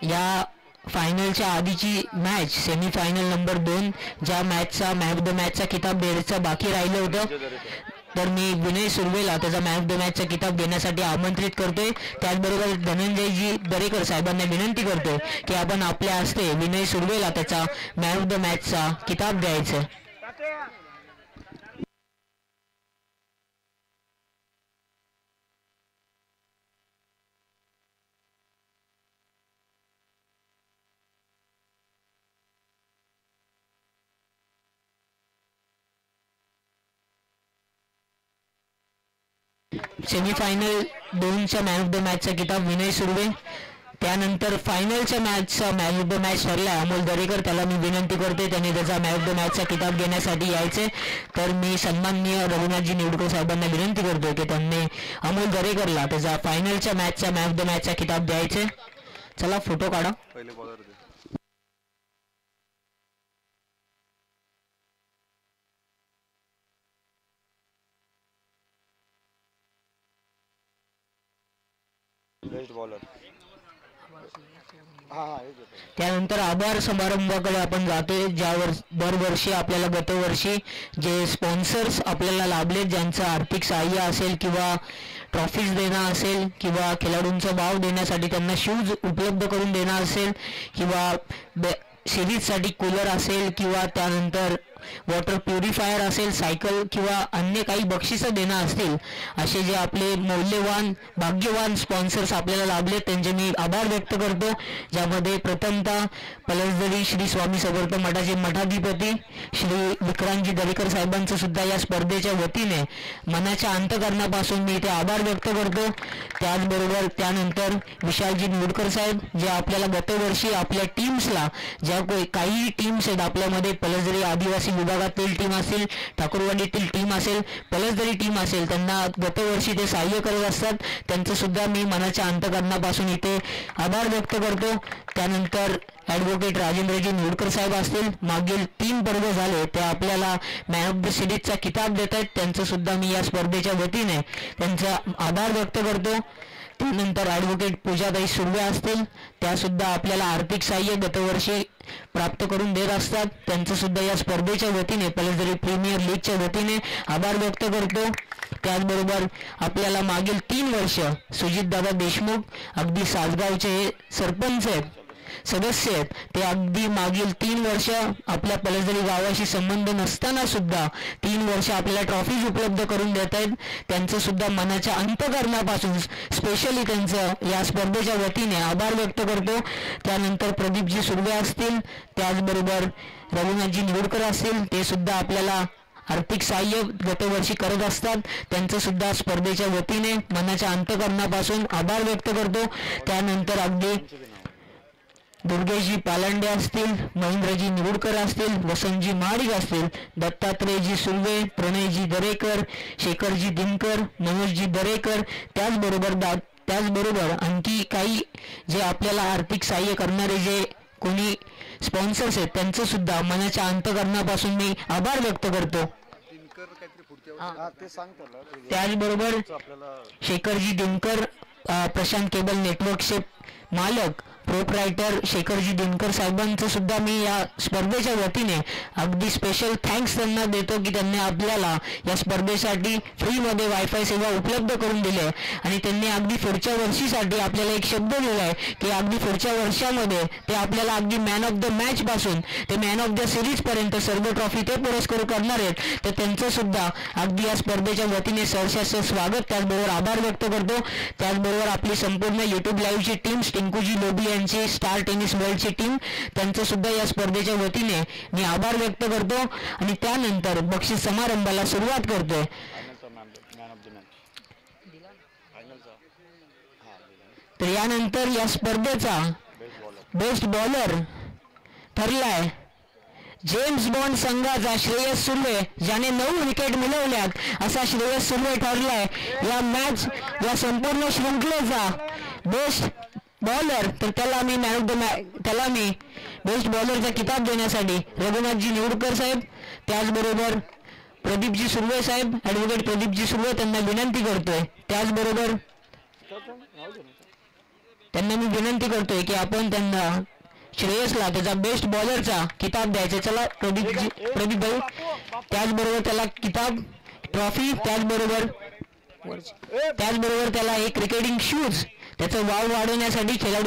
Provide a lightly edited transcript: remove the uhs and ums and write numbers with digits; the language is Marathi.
या फायनलच्या आधीची मॅच सेमीफायनल नंबर 2 ज्या मॅचचा मॅन ऑफ द मॅचचा किताब द्यायचं बाकी राहिलं होतं, तर मी विनय सुर्वेला त्याचा मॅन ऑफ द मॅचचा किताब देण्यासाठी आमंत्रित करतोय. त्याचबरोबर धनंजयजी दरेकर साहेबांना विनंती करतोय की आपण आपल्या हस्ते विनय सुर्वेला त्याचा मॅन ऑफ द मॅचचा किताब द्यायचं. सेमीफायनल 2च्या मॅन ऑफ द मॅचचा किताब विनय सुर्वे. त्यानंतर फायनलच्या मॅचचा मॅन ऑफ द मॅच ठरला अमोल दरेकर. त्याला मी विनंती करते त्यांनी त्याचा मॅन ऑफ द मॅचचा किताब घेण्यासाठी यायचे. तर मी सन्माननीय रघुनाथजी निवडकर साहेबांना विनंती करतो की त्यांनी अमोल दरेकरला त्याचा फायनलच्या मॅचचा मॅन ऑफ द मॅचचा किताब द्यायचे. चला फोटो काढा. त्यानंतर आभार समारंभाकडे आपण जातोय, ज्यावर दरवर्षी आपल्याला गतवर्षी जे स्पॉन्सर्स आपल्याला लाभले, ज्यांचं आर्थिक सहाय्य असेल किंवा ट्रॉफीज देणं असेल किंवा खेळाडूंचा भाव देण्यासाठी त्यांना शूज उपलब्ध करून देणं असेल किंवा सिरीजसाठी कूलर असेल किंवा त्यानंतर वॉटर प्युरिफायर असेल, सायकल किंवा अन्य काही बक्षिसं देणं असतील, असे जे आपले मौल्यवान भाग्यवान स्पॉन्सर्स आपल्याला लाभले त्यांचे मी आभार व्यक्त करतो. ज्यामध्ये प्रथमतः पलसदरी श्री स्वामी समर्थ मठाचे मठाधिपती श्री विक्रांतजी दरेकर साहेबांचं सुद्धा या स्पर्धेच्या वतीने मनाच्या अंतःकरणापासून मी ते आभार व्यक्त करतो. त्याचबरोबर त्यानंतर विशालजी निवडकर साहेब जे आपल्याला गतवर्षी आपल्या टीम्सला ज्या काही टीम्स आहेत आपल्यामध्ये, पलसदरी आदिवासी विभागातील टीम असेल, ठाकूरवाडीतील टीम असेल, पलसदरी टीम असेल, त्यांना गतवर्षी ते सहाय्य करत असतात. त्यांचं सुद्धा मी मनाच्या अंतःकरणापासून इथे आभार व्यक्त करतो. त्यानंतर ॲडव्होकेट राजेंद्रजी निवडकर साहेब असतील, मागील 3 पर्व झाले ते आपल्याला मॅन ऑफ द सिरीजचा किताब देत आहेत, त्यांचं सुद्धा मी या स्पर्धेच्या वतीने त्यांचा आभार व्यक्त करतो. त्यानंतर ॲडव्होकेट पूजाताई सुर्वे असतील, त्यासुद्धा आपल्याला आर्थिक सहाय्य गतवर्षी प्राप्त करून देत असतात, त्यांचं सुद्धा या स्पर्धेच्या वतीने पलसदरी प्रीमियर लीगच्या वतीने आभार व्यक्त करतो. त्याचबरोबर आपल्याला मागील 3 वर्ष सुजितदादा देशमुख अगदी सासगावचे सरपंच आहेत, सदस्य आहेत, ते अगदी मागील 3 वर्ष आपल्या पलसदरी गावाशी संबंध नसताना सुद्धा 3 वर्ष आपल्याला ट्रॉफीज उपलब्ध करून देत आहेत. त्यांचं सुद्धा मनाच्या अंतःकरणापासून स्पेशली त्यांचं या स्पर्धेच्या वतीने आभार व्यक्त करतो. त्यानंतर प्रदीपजी सुर्वे असतील, त्याचबरोबर रघुनाथजी निवडकर असतील, ते सुद्धा आपल्याला आर्थिक सहाय्य गतवर्षी करत असतात, त्यांचं सुद्धा स्पर्धेच्या वतीने मनाच्या अंतःकरणापासून आभार व्यक्त करतो. त्यानंतर अगदी दुर्गेशजी पालांडे असतील, महेंद्रजी निवडकर असतील, वसंतजी महाडिक असतील, दत्तात्रेयजी सुर्वे, प्रणयजी दरेकर, शेखरजी दिनकर, मनोजजी दरेकर, त्याचबरोबर आणखी काही जे आपल्याला आर्थिक सहाय्य करणारे जे कोणी स्पॉन्सर्स आहेत त्यांचं सुद्धा मनाच्या अंतःकरणापासून मी आभार व्यक्त करतो. त्याचबरोबर शेखरजी दिनकर, प्रशांत केबल नेटवर्कचे मालक प्रोप्रायटर शेखरजी दिनकर साहेबांचं सुद्धा मी या स्पर्धेच्या वतीने अगदी स्पेशल थँक्स त्यांना देतो की त्यांनी आपल्याला या स्पर्धेसाठी फ्रीमध्ये वायफाय सेवा उपलब्ध करून दिली आहे आणि त्यांनी अगदी पुढच्या वर्षीसाठी आपल्याला एक शब्द दिला आहे की अगदी पुढच्या वर्षामध्ये ते आपल्याला अगदी मॅन ऑफ द मॅच पासून ते मॅन ऑफ द सिरीजपर्यंत सर्व ट्रॉफी ते पुरस्कार करणार आहेत. तर त्यांचं सुद्धा अगदी या स्पर्धेच्या वतीने सहर्ष स्वागत, त्याचबरोबर आभार व्यक्त करतो. त्याचबरोबर आपली संपूर्ण यूट्यूब लाईव्हची टीम, टिंकूजी लोबी यांची स्टार टेनिस वर्ल्डची टीम, त्यांचं सुद्धा या स्पर्धेच्या वतीने मी आभार व्यक्त करतो. आणि त्यानंतर बक्षीस समारंभाला सुरुवात करतोय. तर यानंतर या स्पर्धेचा बेस्ट बॉलर ठरलाय जेम्स बॉन्ड संघाचा श्रेयस सुर्वे, ज्याने 9 विकेट मिळवल्यात असा श्रेयस सुर्वे ठरलाय या संपूर्ण शृंखलेचा बेस्ट बॉलर. तर त्याला मी बेस्ट बॉलरचा किताब देण्यासाठी रघुनाथजी निवडकर साहेब, त्याचबरोबर प्रदीपजी सुर्वे साहेब, ॲडव्होकेट प्रदीपजी सुर्वे त्यांना विनंती करतोय. त्याचबरोबर त्यांना मी विनंती करतोय की आपण त्यांना श्रेयसला त्याचा बेस्ट बॉलरचा किताब द्यायचा. चला प्रदीप भाई, त्याचबरोबर त्याला किताब, ट्रॉफी, त्याचबरोबर त्याला एक क्रिकेटिंग शूज, त्याचं वाव वाढवण्यासाठी खेळाडू